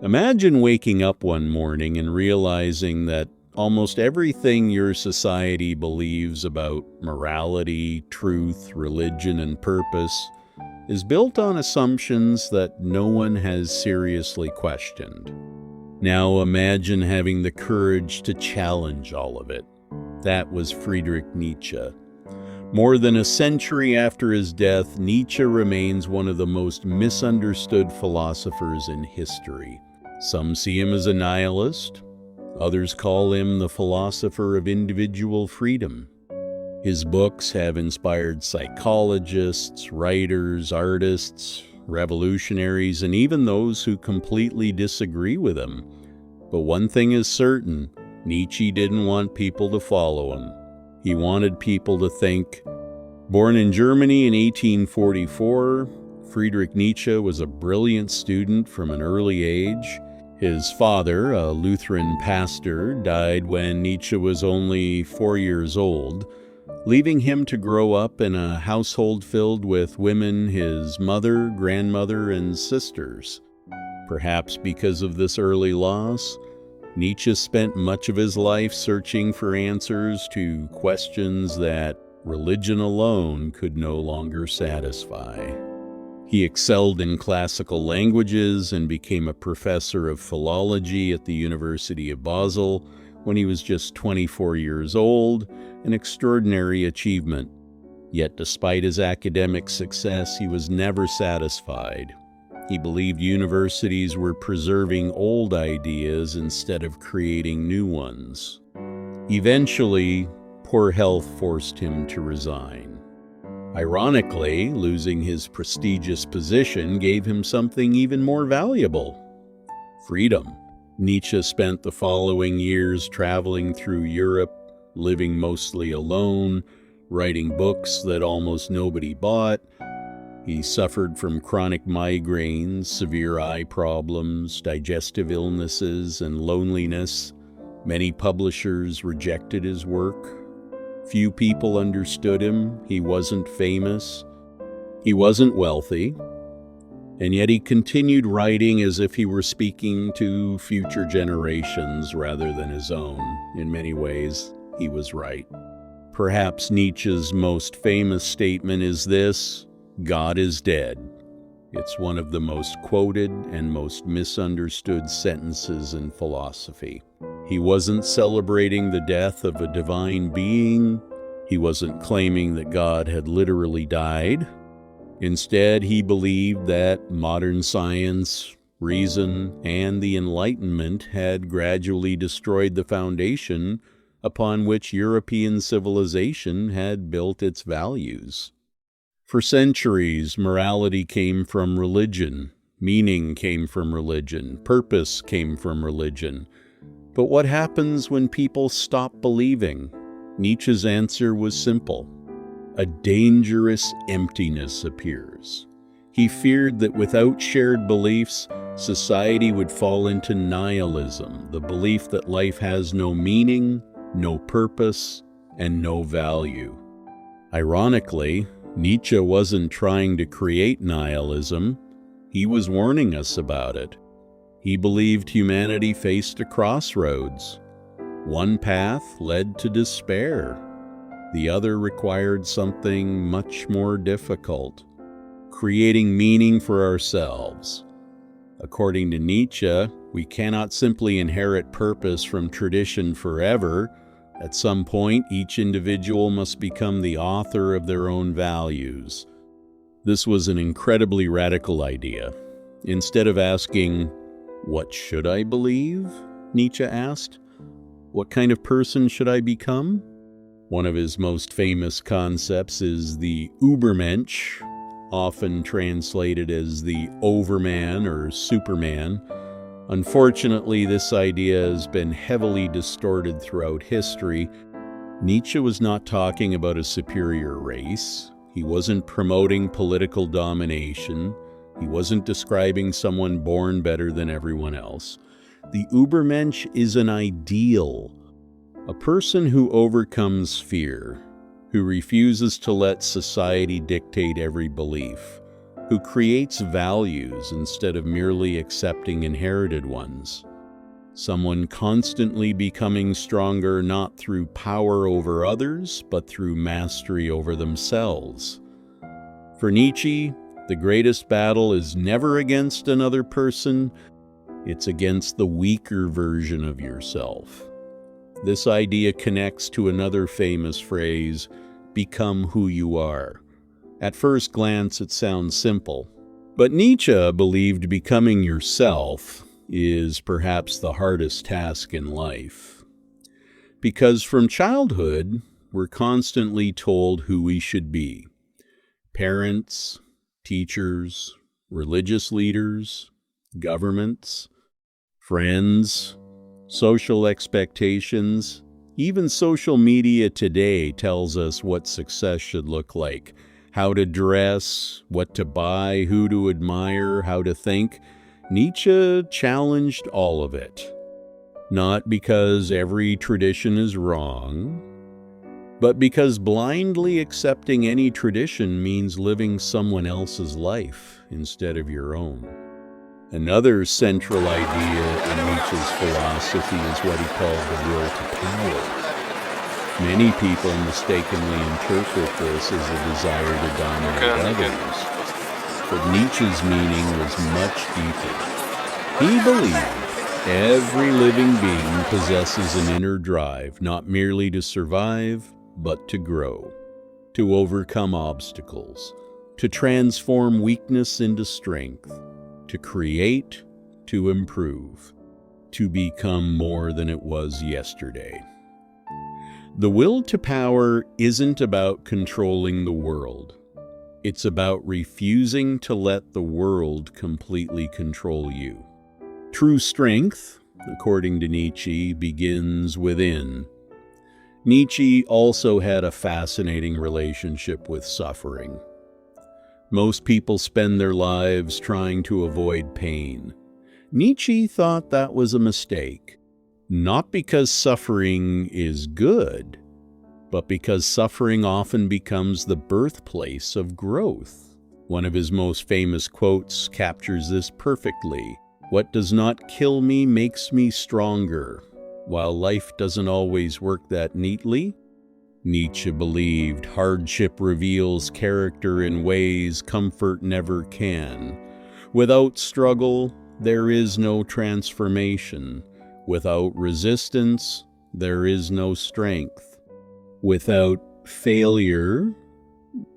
Imagine waking up one morning and realizing that almost everything your society believes about morality, truth, religion, and purpose is built on assumptions that no one has seriously questioned. Now imagine having the courage to challenge all of it. That was Friedrich Nietzsche. More than a century after his death, Nietzsche remains one of the most misunderstood philosophers in history. Some see him as a nihilist. Others call him the philosopher of individual freedom. His books have inspired psychologists, writers, artists, revolutionaries, and even those who completely disagree with him. But one thing is certain, Nietzsche didn't want people to follow him. He wanted people to think. Born in Germany in 1844, Friedrich Nietzsche was a brilliant student from an early age. His father, a Lutheran pastor, died when Nietzsche was only 4 years old, leaving him to grow up in a household filled with women, his mother, grandmother, and sisters. Perhaps because of this early loss, Nietzsche spent much of his life searching for answers to questions that religion alone could no longer satisfy. He excelled in classical languages and became a professor of philology at the University of Basel when he was just 24 years old, an extraordinary achievement. Yet despite his academic success, he was never satisfied. He believed universities were preserving old ideas instead of creating new ones. Eventually, poor health forced him to resign. Ironically, losing his prestigious position gave him something even more valuable: freedom. Nietzsche spent the following years traveling through Europe, living mostly alone, writing books that almost nobody bought. He suffered from chronic migraines, severe eye problems, digestive illnesses, and loneliness. Many publishers rejected his work. Few people understood him. He wasn't famous. He wasn't wealthy. And yet he continued writing as if he were speaking to future generations rather than his own. In many ways, he was right. Perhaps Nietzsche's most famous statement is this: "God is dead." It's one of the most quoted and most misunderstood sentences in philosophy. He wasn't celebrating the death of a divine being. He wasn't claiming that God had literally died. Instead, he believed that modern science, reason, and the Enlightenment had gradually destroyed the foundation upon which European civilization had built its values. For centuries, morality came from religion, meaning came from religion, purpose came from religion. But what happens when people stop believing? Nietzsche's answer was simple. A dangerous emptiness appears. He feared that without shared beliefs, society would fall into nihilism, the belief that life has no meaning, no purpose, and no value. Ironically, Nietzsche wasn't trying to create nihilism. He was warning us about it. He believed humanity faced a crossroads. One path led to despair. The other required something much more difficult: creating meaning for ourselves. According to Nietzsche, we cannot simply inherit purpose from tradition forever. At some point, each individual must become the author of their own values. This was an incredibly radical idea. Instead of asking, "What should I believe?" Nietzsche asked, "What kind of person should I become?" One of his most famous concepts is the Übermensch, often translated as the Overman or Superman. Unfortunately, this idea has been heavily distorted throughout history. Nietzsche was not talking about a superior race. He wasn't promoting political domination. He wasn't describing someone born better than everyone else. The Übermensch is an ideal, a person who overcomes fear, who refuses to let society dictate every belief, who creates values instead of merely accepting inherited ones. Someone constantly becoming stronger not through power over others, but through mastery over themselves. For Nietzsche, the greatest battle is never against another person, it's against the weaker version of yourself. This idea connects to another famous phrase, become who you are. At first glance, it sounds simple, but Nietzsche believed becoming yourself is perhaps the hardest task in life. Because from childhood, we're constantly told who we should be. Parents, teachers, religious leaders, governments, friends, social expectations, even social media today tells us what success should look like, how to dress, what to buy, who to admire, how to think. Nietzsche challenged all of it, not because every tradition is wrong, but because blindly accepting any tradition means living someone else's life instead of your own. Another central idea in Nietzsche's philosophy is what he called the will to power. Many people mistakenly interpret this as a desire to dominate others. But Nietzsche's meaning was much deeper. He believed every living being possesses an inner drive, not merely to survive, but to grow, to overcome obstacles, to transform weakness into strength, to create, to improve, to become more than it was yesterday. The will to power isn't about controlling the world. It's about refusing to let the world completely control you. True strength, according to Nietzsche, begins within. Nietzsche also had a fascinating relationship with suffering. Most people spend their lives trying to avoid pain. Nietzsche thought that was a mistake, not because suffering is good, but because suffering often becomes the birthplace of growth. One of his most famous quotes captures this perfectly. "What does not kill me makes me stronger." While life doesn't always work that neatly, Nietzsche believed hardship reveals character in ways comfort never can. Without struggle, there is no transformation. Without resistance, there is no strength. Without failure,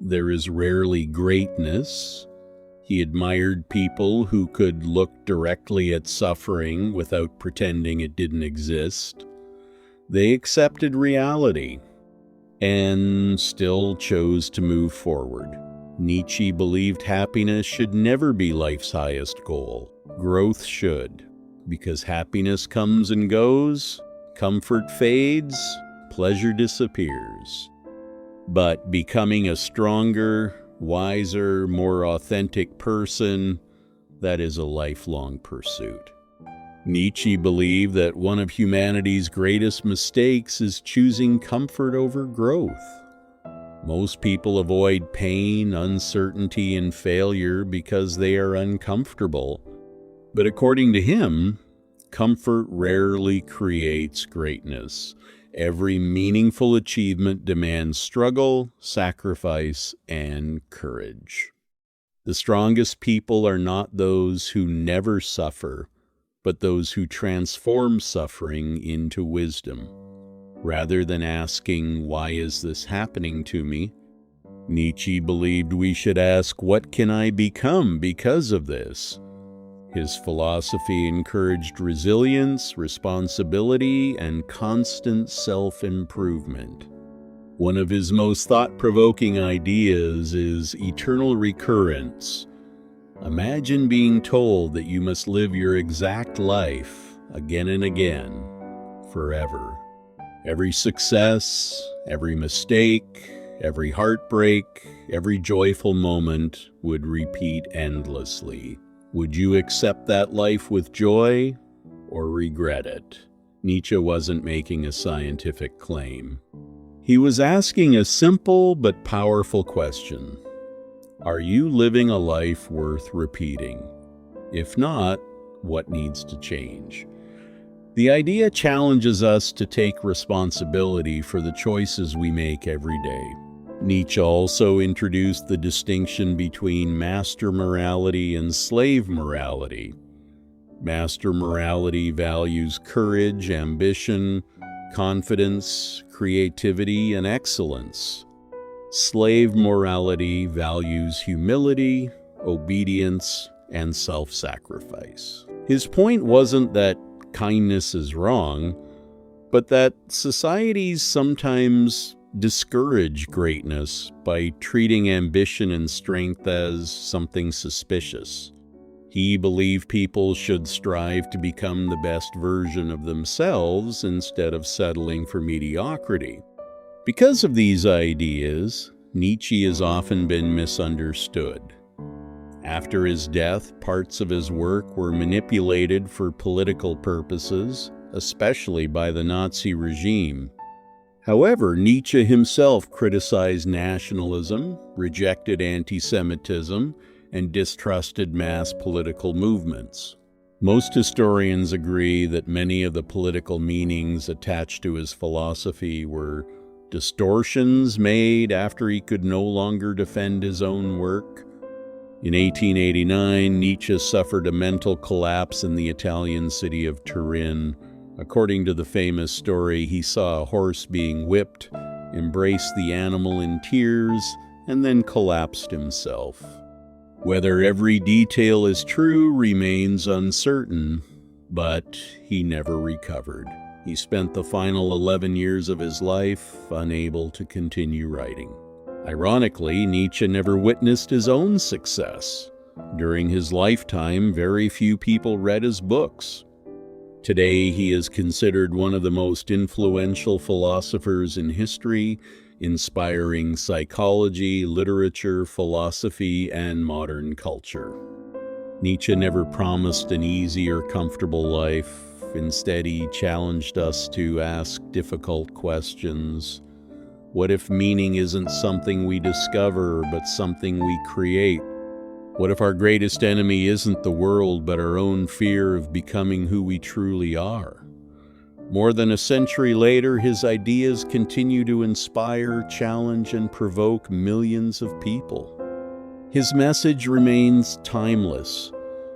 there is rarely greatness. He admired people who could look directly at suffering without pretending it didn't exist. They accepted reality and still chose to move forward. Nietzsche believed happiness should never be life's highest goal. Growth should, because happiness comes and goes, comfort fades, pleasure disappears. But becoming a stronger, wiser, more authentic person, that is a lifelong pursuit. Nietzsche believed that one of humanity's greatest mistakes is choosing comfort over growth. Most people avoid pain, uncertainty, and failure because they are uncomfortable. But according to him, comfort rarely creates greatness. Every meaningful achievement demands struggle, sacrifice, and courage. The strongest people are not those who never suffer, but those who transform suffering into wisdom. Rather than asking, "Why is this happening to me?" Nietzsche believed we should ask, "What can I become because of this?" His philosophy encouraged resilience, responsibility, and constant self-improvement. One of his most thought-provoking ideas is eternal recurrence. Imagine being told that you must live your exact life again and again, forever. Every success, every mistake, every heartbreak, every joyful moment would repeat endlessly. Would you accept that life with joy or regret it? Nietzsche wasn't making a scientific claim. He was asking a simple but powerful question. Are you living a life worth repeating? If not, what needs to change? The idea challenges us to take responsibility for the choices we make every day. Nietzsche also introduced the distinction between master morality and slave morality. Master morality values courage, ambition, confidence, creativity, and excellence. Slave morality values humility, obedience, and self-sacrifice. His point wasn't that kindness is wrong, but that societies sometimes discourage greatness by treating ambition and strength as something suspicious. He believed people should strive to become the best version of themselves instead of settling for mediocrity. Because of these ideas, Nietzsche has often been misunderstood. After his death, parts of his work were manipulated for political purposes, especially by the Nazi regime. However, Nietzsche himself criticized nationalism, rejected anti-Semitism, and distrusted mass political movements. Most historians agree that many of the political meanings attached to his philosophy were distortions made after he could no longer defend his own work. In 1889, Nietzsche suffered a mental collapse in the Italian city of Turin. According to the famous story, he saw a horse being whipped, embraced the animal in tears, and then collapsed himself. Whether every detail is true remains uncertain, but he never recovered. He spent the final 11 years of his life unable to continue writing. Ironically, Nietzsche never witnessed his own success. During his lifetime, very few people read his books. Today, he is considered one of the most influential philosophers in history, inspiring psychology, literature, philosophy, and modern culture. Nietzsche never promised an easy or comfortable life. Instead, he challenged us to ask difficult questions. What if meaning isn't something we discover, but something we create? What if our greatest enemy isn't the world, but our own fear of becoming who we truly are? More than a century later, his ideas continue to inspire, challenge, and provoke millions of people. His message remains timeless.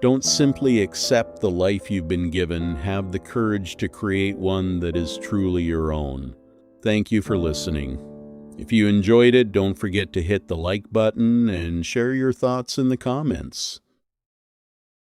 Don't simply accept the life you've been given. Have the courage to create one that is truly your own. Thank you for listening. If you enjoyed it, don't forget to hit the like button and share your thoughts in the comments.